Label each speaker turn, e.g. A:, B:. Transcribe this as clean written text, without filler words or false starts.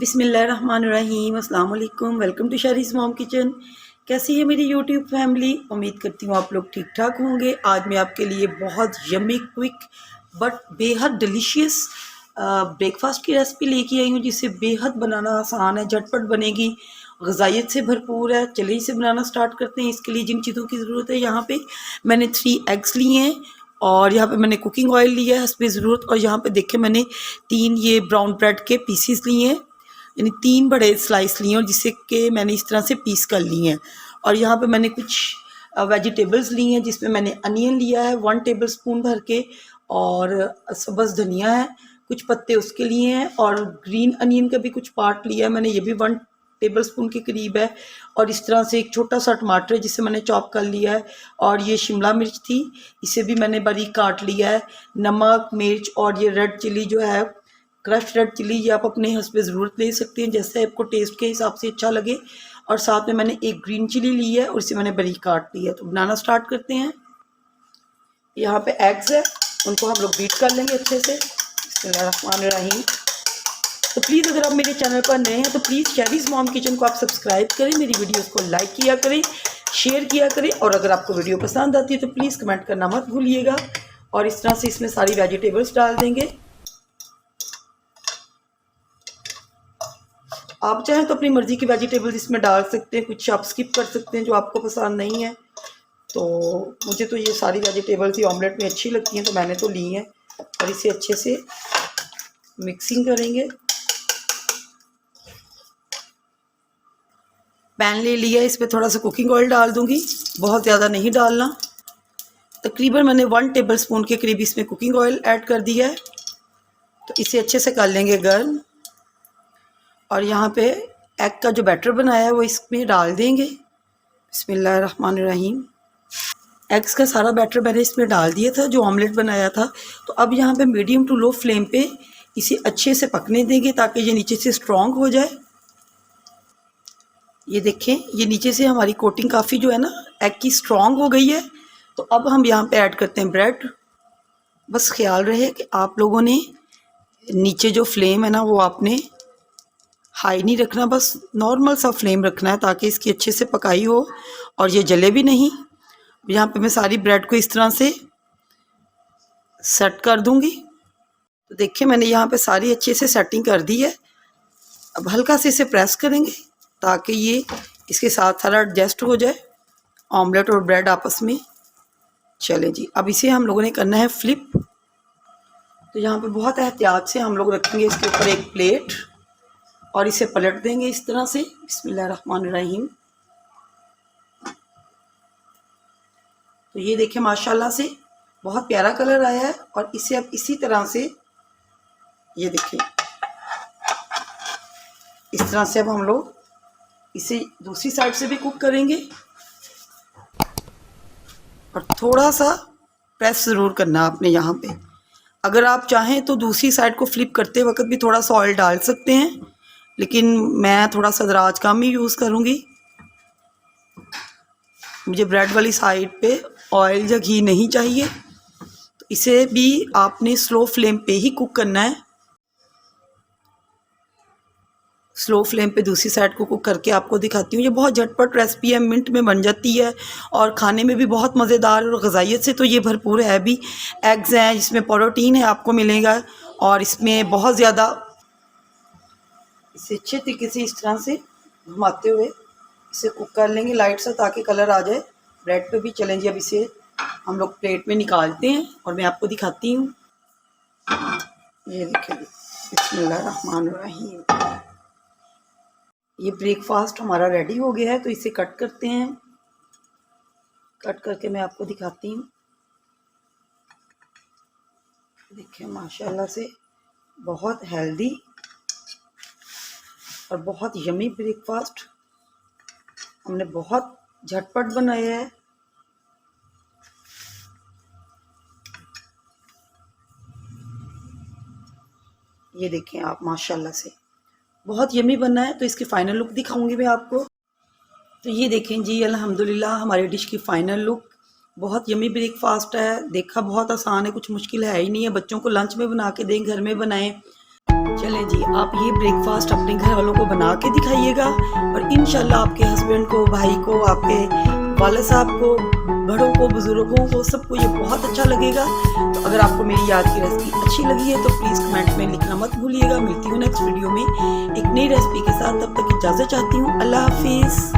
A: बिस्मिल्लाहिर्रहमानिर्रहीम, अस्सलाम वालेकुम। Welcome to Sharis mom kitchen. कैसी है मेरी यूट्यूब फैमिली? उम्मीद करती हूँ आप लोग ठीक ठाक होंगे। आज मैं आपके लिए बहुत यम्मी, क्विक बट बेहद डिलीशियस ब्रेकफास्ट की रेसिपी लेके आई हूँ, जिसे बेहद बनाना आसान है, झटपट बनेगी, ग़िज़ाइयत से भरपूर है। चलिए इसे बनाना स्टार्ट करते हैं। इसके लिए जिन चीज़ों की ज़रूरत है, यहाँ पे मैंने 3 एग्स लिए हैं और यहाँ पे मैंने कुकिंग ऑयल लिया है हस्बे ज़रूरत, और यहाँ पे देखें मैंने 3 ये ब्राउन ब्रेड के पीसीस लिए हैं, यानी 3 बड़े स्लाइस लिए हैं, और जिससे कि मैंने इस तरह से पीस कर लिए हैं। और यहाँ पे मैंने कुछ वेजिटेबल्स ली हैं, जिसमें मैंने अनियन लिया है 1 टेबल स्पून भर के, और सब्ज़ धनिया है, कुछ पत्ते उसके लिए हैं, और ग्रीन अनियन का भी कुछ पार्ट लिया है मैंने, ये भी 1 टेबल स्पून के करीब है। और इस तरह से एक छोटा सा टमाटर है जिसे मैंने चॉप कर लिया है, और ये शिमला मिर्च थी, इसे भी मैंने बारीक काट लिया है। नमक, मिर्च और ये रेड चिली जो है, क्रश रेड चिली, ये आप अपने हस्बे ज़रूरत ले सकते हैं, जैसे आपको टेस्ट के हिसाब से अच्छा लगे। और साथ में मैंने एक ग्रीन चिली ली है और इसे मैंने बारीक काट लिया है। तो बनाना स्टार्ट करते हैं। यहाँ पे एग्स है, उनको हम लोग बीट कर लेंगे अच्छे से। बिस्मिल्लाहिर्रहमानिर्रहीम। तो प्लीज़ अगर आप मेरे चैनल पर नए हैं तो प्लीज़ शरीस मॉम किचन को आप सब्सक्राइब करें, मेरी वीडियोस को लाइक किया करें, शेयर किया करें, और अगर आपको वीडियो पसंद आती है तो प्लीज़ कमेंट करना मत भूलिएगा। और इस तरह से इसमें सारी वेजिटेबल्स डाल देंगे। आप चाहें तो अपनी मर्ज़ी की वेजिटेबल्स इसमें डाल सकते हैं, कुछ आप स्किप कर सकते हैं जो आपको पसंद नहीं है। तो मुझे तो ये सारी वेजिटेबल्स ही ऑमलेट में अच्छी लगती हैं, तो मैंने तो ली हैं। और इसे अच्छे से मिक्सिंग करेंगे। पैन ले लिया, इस पर थोड़ा सा कुकिंग ऑयल डाल दूंगी, बहुत ज़्यादा नहीं डालना। तकरीबन मैंने 1 टेबल स्पून के करीब इसमें कुकिंग ऑयल ऐड कर दिया है। तो इसे अच्छे से कर लेंगे गर्म। और यहाँ पे एग का जो बैटर बनाया है वो इसमें डाल देंगे। बिस्मिल्लाहिर्रहमानिर्रहीम। एग्स का सारा बैटर मैंने इसमें डाल दिया था जो ऑमलेट बनाया था। तो अब यहाँ पे मीडियम टू लो फ्लेम पे इसे अच्छे से पकने देंगे ताकि ये नीचे से स्ट्रॉन्ग हो जाए। ये देखें, ये नीचे से हमारी कोटिंग काफ़ी जो है ना एग की स्ट्रॉन्ग हो गई है। तो अब हम यहाँ पे ऐड करते हैं ब्रेड। बस ख्याल रहे कि आप लोगों ने नीचे जो फ्लेम है ना वो आपने हाई नहीं रखना, बस नॉर्मल सा फ्लेम रखना है ताकि इसकी अच्छे से पकाई हो और ये जले भी नहीं। यहाँ पे मैं सारी ब्रेड को इस तरह से सेट कर दूंगी। तो देखिए मैंने यहाँ पे सारी अच्छे से सेटिंग कर दी है। अब हल्का से इसे प्रेस करेंगे ताकि ये इसके साथ सारा एडजस्ट हो जाए, ऑमलेट और ब्रेड आपस में चले जी। अब इसे हम लोगों ने करना है फ्लिप। तो यहाँ पे बहुत एहतियात से हम लोग रखेंगे इसके ऊपर एक प्लेट और इसे पलट देंगे इस तरह से। बिस्मिल्लाहिर्रहमानिर्रहीम। तो ये देखिए माशाल्लाह से बहुत प्यारा कलर आया है। और इसे अब इसी तरह से ये देखिए इस तरह से अब हम लोग इसे दूसरी साइड से भी कुक करेंगे। और थोड़ा सा प्रेस ज़रूर करना आपने यहाँ पे। अगर आप चाहें तो दूसरी साइड को फ्लिप करते वक्त भी थोड़ा सा ऑयल डाल सकते हैं, लेकिन मैं थोड़ा सा दराज कम ही यूज़ करूँगी। मुझे ब्रेड वाली साइड पे ऑयल या घी नहीं चाहिए। तो इसे भी आपने स्लो फ्लेम पे ही कुक करना है। स्लो फ्लेम पे दूसरी साइड को कुक करके आपको दिखाती हूँ। ये बहुत झटपट रेसिपी है, मिनट में बन जाती है और खाने में भी बहुत मज़ेदार और ग़िज़ाइयत से तो ये भरपूर है भी। एग्स हैं जिसमें प्रोटीन है आपको मिलेगा, और इसमें बहुत ज़्यादा। इसे अच्छे तरीके से इस तरह से घुमाते हुए इसे कुक कर लेंगे लाइट सा ताकि कलर आ जाए ब्रेड पे भी। चलें जी, अब इसे हम लोग प्लेट में निकालते हैं और मैं आपको दिखाती हूँ। ये देखिए, बिस्मिल्लाहिर्रहमानिर्रहीम। ये ब्रेकफास्ट हमारा रेडी हो गया है। तो इसे कट करते हैं। कट करके मैं आपको दिखाती हूँ। देखिए माशाल्लाह से बहुत हेल्दी और बहुत यमी ब्रेकफास्ट हमने बहुत झटपट बनाया है। ये देखें आप, माशाल्लाह से बहुत यमी बना है। तो इसकी फ़ाइनल लुक दिखाऊंगी मैं आपको। तो ये देखें जी, अल्हम्दुलिल्लाह हमारी डिश की फ़ाइनल लुक। बहुत यमी ब्रेकफास्ट है, देखा बहुत आसान है, कुछ मुश्किल है ही नहीं है। बच्चों को लंच में बना के दें, घर में बनाएं, चलें जी, आप ये ब्रेकफास्ट अपने घर वालों को बना के दिखाइएगा और इंशाल्लाह आपके हस्बैंड को, भाई को, आपके वाले साहब को, बड़ों को, बुजुर्गों को, सबको ये बहुत अच्छा लगेगा। तो अगर आपको मेरी आज की रेसिपी अच्छी लगी है तो प्लीज़ कमेंट में लिखना मत भूलिएगा। मिलती हूँ नेक्स्ट वीडियो में एक नई रेसिपी के साथ, तब तक इजाज़त चाहती हूँ। अल्लाह हाफिज़।